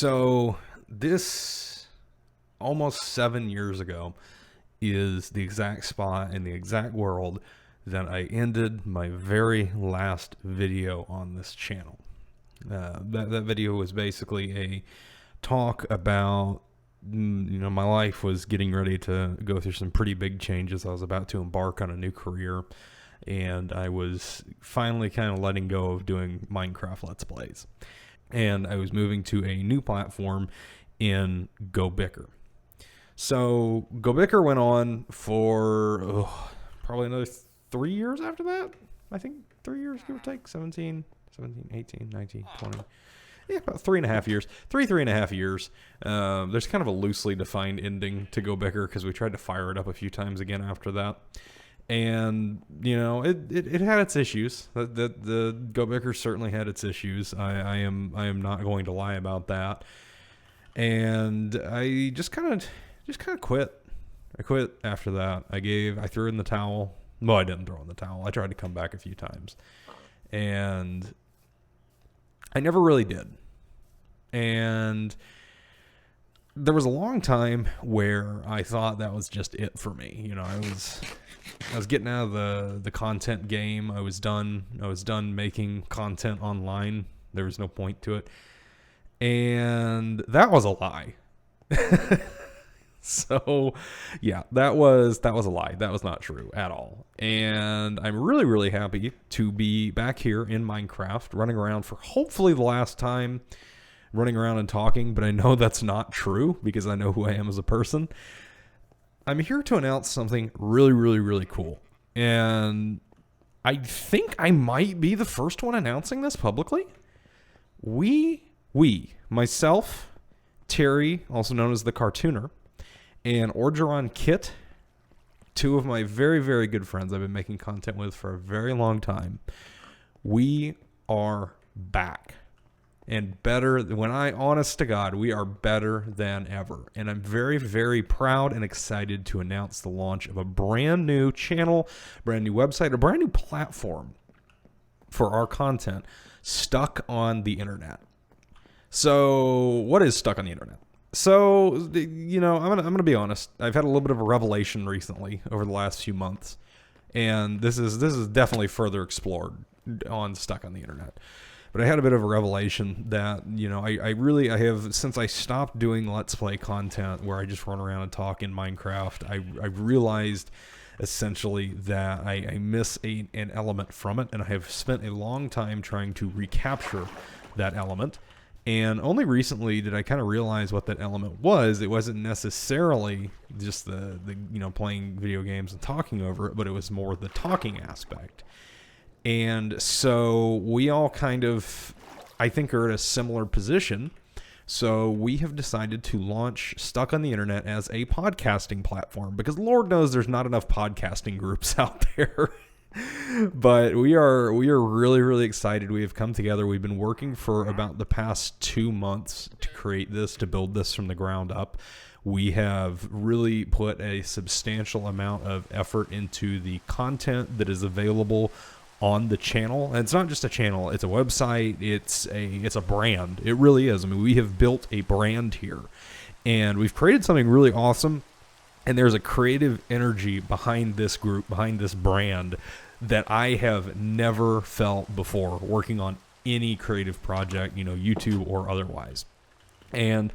So this almost 7 years ago is the exact spot in the exact world that I ended my very last video on this channel. That video was basically a talk about, my life was getting ready to go through some pretty big changes. I was about to embark on a new career, and I was finally kind of letting go of doing Minecraft Let's Plays. And I was moving to a new platform in Go Bicker. So Go Bicker went on for probably another 3 years after that. I think 3 years, give or take, 17, 18, 19, 20. Yeah, about 3.5 years. Three and a half years. There's kind of a loosely defined ending to Go Bicker because we tried to fire it up a few times again after that. And, it had its issues. The Go Bicker certainly had its issues. I am not going to lie about that. And I just kind of quit. I quit after that. I threw in the towel. Well, I didn't throw in the towel. I tried to come back a few times. And I never really did. And there was a long time where I thought that was just it for me. I was getting out of the content game. I was done making content online. There was no point to it. And that was a lie. So, yeah, that was a lie. That was not true at all. And I'm really, really happy to be back here in Minecraft, running around for hopefully the last time, running around and talking, but I know that's not true because I know who I am as a person. I'm here to announce something really, really, really cool. And I think I might be the first one announcing this publicly. Myself, Terry, also known as the Cartooner, and Orgeron Kit, two of my very, very good friends I've been making content with for a very long time. We are back. And better, honest to God, we are better than ever. And I'm very, very proud and excited to announce the launch of a brand new channel, brand new website, a brand new platform for our content, Stuck on the Internet. So, what is Stuck on the Internet? So, I'm gonna be honest. I've had a little bit of a revelation recently over the last few months, and this is definitely further explored on Stuck on the Internet. But I had a bit of a revelation that, I have, since I stopped doing Let's Play content where I just run around and talk in Minecraft, I realized essentially that I miss an element from it, and I have spent a long time trying to recapture that element. And only recently did I kind of realize what that element was. It wasn't necessarily just the playing video games and talking over it, but it was more the talking aspect. And so we all kind of, I think, are at a similar position. So we have decided to launch Stuck on the Internet as a podcasting platform because Lord knows there's not enough podcasting groups out there. But we are really, really excited. We have come together. We've been working for about the past 2 months to create this, to build this from the ground up. We have really put a substantial amount of effort into the content that is available on the channel. And it's not just a channel, it's a website, it's a brand. It really is. I mean, we have built a brand here, and we've created something really awesome. And there's a creative energy behind this group, behind this brand, that I have never felt before working on any creative project, YouTube or otherwise. And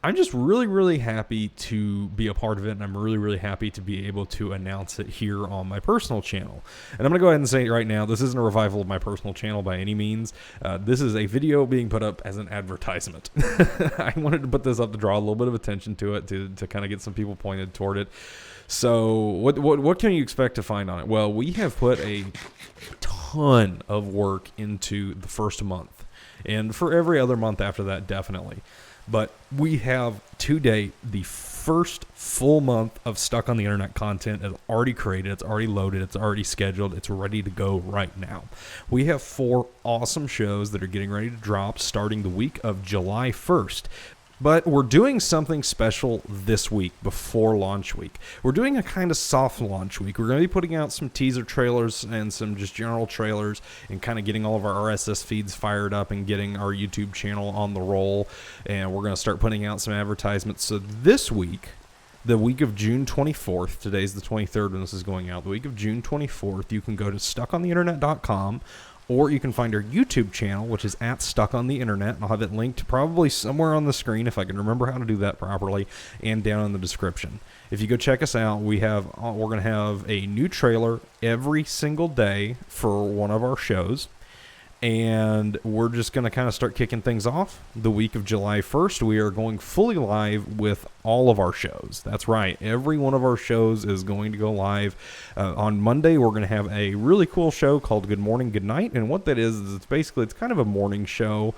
I'm just really, really happy to be a part of it, and I'm really, really happy to be able to announce it here on my personal channel. And I'm going to go ahead and say it right now, this isn't a revival of my personal channel by any means. This is a video being put up as an advertisement. I wanted to put this up to draw a little bit of attention to it, to kind of get some people pointed toward it. So what can you expect to find on it? Well, we have put a ton of work into the first month, and for every other month after that, definitely. But we have, to date, the first full month of Stuck on the Internet content is already created, it's already loaded, it's already scheduled, it's ready to go right now. We have 4 awesome shows that are getting ready to drop starting the week of July 1st. But we're doing something special this week before launch week. We're doing a kind of soft launch week. We're going to be putting out some teaser trailers and some just general trailers and kind of getting all of our RSS feeds fired up and getting our YouTube channel on the roll. And we're going to start putting out some advertisements. So this week, the week of June 24th, today's the 23rd when this is going out, the week of June 24th, you can go to stuckontheinternet.com, or you can find our YouTube channel, which is at Stuck on the Internet. I'll have it linked probably somewhere on the screen if I can remember how to do that properly, and down in the description. If you go check us out, we're going to have a new trailer every single day for one of our shows. And we're just going to kind of start kicking things off. The week of July 1st, we are going fully live with all of our shows. That's right. Every one of our shows is going to go live. On Monday, we're going to have a really cool show called Good Morning, Good Night. And what that is it's kind of a morning show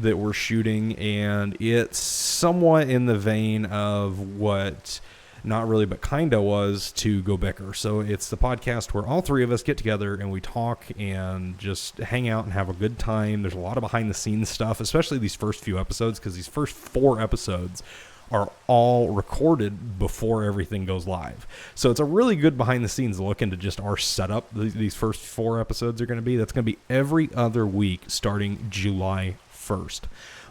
that we're shooting. And it's somewhat in the vein of what Not Really But Kinda was to Go Bicker. So it's the podcast where all three of us get together and we talk and just hang out and have a good time. There's a lot of behind the scenes stuff, especially these first few episodes, because these first 4 episodes are all recorded before everything goes live. So it's a really good behind the scenes look into just our setup. These first 4 episodes are going to be. That's going to be every other week starting July 1st.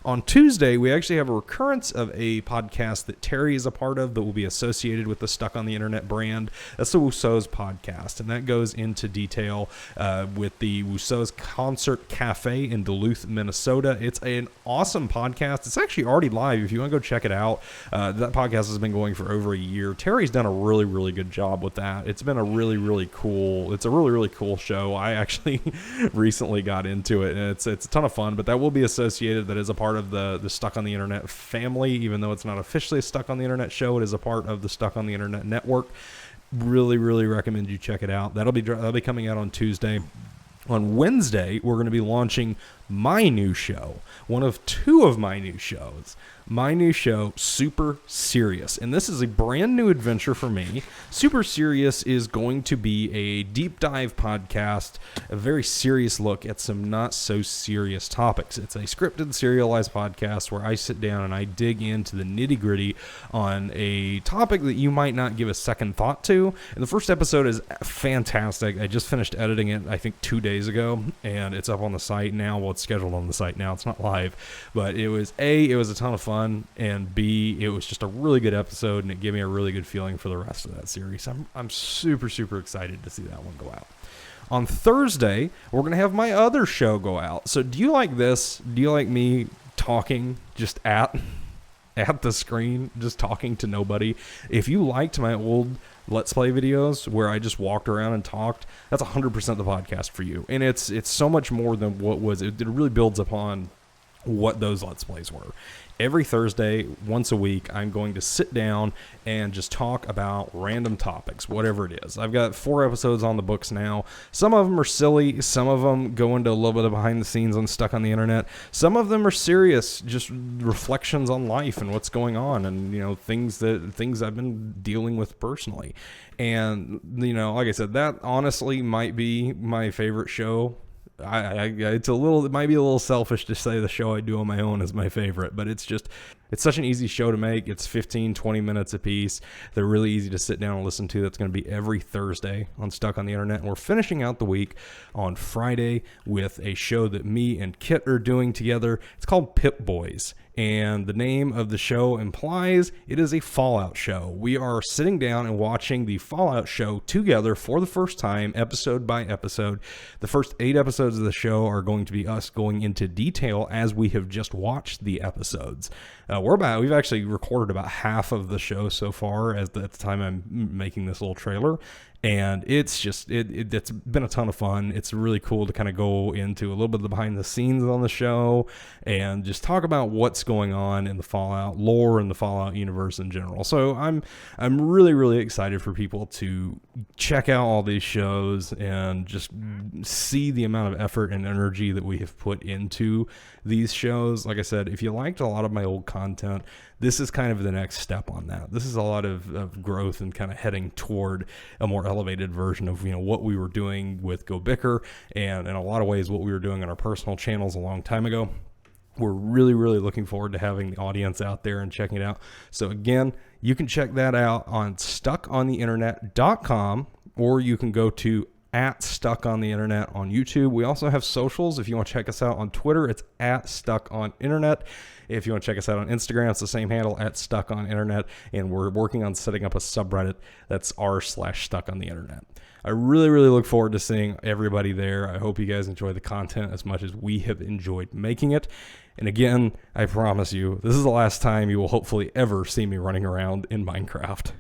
On Tuesday, we actually have a recurrence of a podcast that Terry is a part of that will be associated with the Stuck on the Internet brand. That's the Wousso's podcast, and that goes into detail with the Wousso's Concert Cafe in Duluth, Minnesota. It's an awesome podcast. It's actually already live. If you want to go check it out, that podcast has been going for over a year. Terry's done a really, really good job with that. It's been a really, really cool show. I actually recently got into it, and it's a ton of fun, but that will be associated. That is a part of the Stuck on the Internet family, even though it's not officially a Stuck on the Internet show. It is a part of the Stuck on the Internet network. Really, really recommend you check it out. That'll be coming out on Tuesday. On Wednesday, we're going to be launching my new show, one of 2 of my new shows. My new show, Super Serious. And this is a brand new adventure for me. Super Serious is going to be a deep dive podcast, a very serious look at some not so serious topics. It's a scripted, serialized podcast where I sit down and I dig into the nitty gritty on a topic that you might not give a second thought to. And the first episode is fantastic. I just finished editing it, I think 2 days ago, and it's up on the site now. Well, it's scheduled on the site now. It's not live, but it was a ton of fun. And B, it was just a really good episode, and it gave me a really good feeling for the rest of that series. I'm super, super excited to see that one go out. On Thursday, we're going to have my other show go out. So do you like this? Do you like me talking just at the screen, just talking to nobody? If you liked my old Let's Play videos where I just walked around and talked, that's 100% the podcast for you. And it's so much more than what was. It really builds upon what those Let's Plays were. Every Thursday, once a week, I'm going to sit down and just talk about random topics, whatever it is. I've got 4 episodes on the books now. Some of them are silly. Some of them go into a little bit of behind the scenes on Stuck on the Internet. Some of them are serious, just reflections on life and what's going on, and things I've been dealing with personally. And like I said, that honestly might be my favorite show. It might be a little selfish to say the show I do on my own is my favorite, but it's such an easy show to make. It's 15-20 minutes a piece. They're really easy to sit down and listen to. That's going to be every Thursday on Stuck on the Internet. And we're finishing out the week on Friday with a show that me and Kit are doing together. It's called Pip Boys. And the name of the show implies it is a Fallout show. We are sitting down and watching the Fallout show together for the first time, episode by episode. The first 8 episodes of the show are going to be us going into detail as we have just watched the episodes. We've actually recorded about half of the show so far at the time I'm making this little trailer. And it's just, it's been a ton of fun. It's really cool to kind of go into a little bit of the behind the scenes on the show and just talk about what's going on in the Fallout lore and the Fallout universe in general. So I'm really, really excited for people to check out all these shows and just see the amount of effort and energy that we have put into these shows. Like I said, if you liked a lot of my old content, this is kind of the next step on that. This is a lot of growth and kind of heading toward a more elevated version of what we were doing with Go Bicker, and in a lot of ways what we were doing on our personal channels a long time ago. We're really, really looking forward to having the audience out there and checking it out. So again, you can check that out on stuckontheinternet.com, or you can go to @stuckontheinternet on YouTube. We also have socials. If you want to check us out on Twitter, it's @stuckoninternet. If you want to check us out on Instagram, it's the same handle, @stuckoninternet. And we're working on setting up a subreddit that's r/stuckontheinternet. I really, really look forward to seeing everybody there. I hope you guys enjoy the content as much as we have enjoyed making it. And again, I promise you, this is the last time you will hopefully ever see me running around in Minecraft.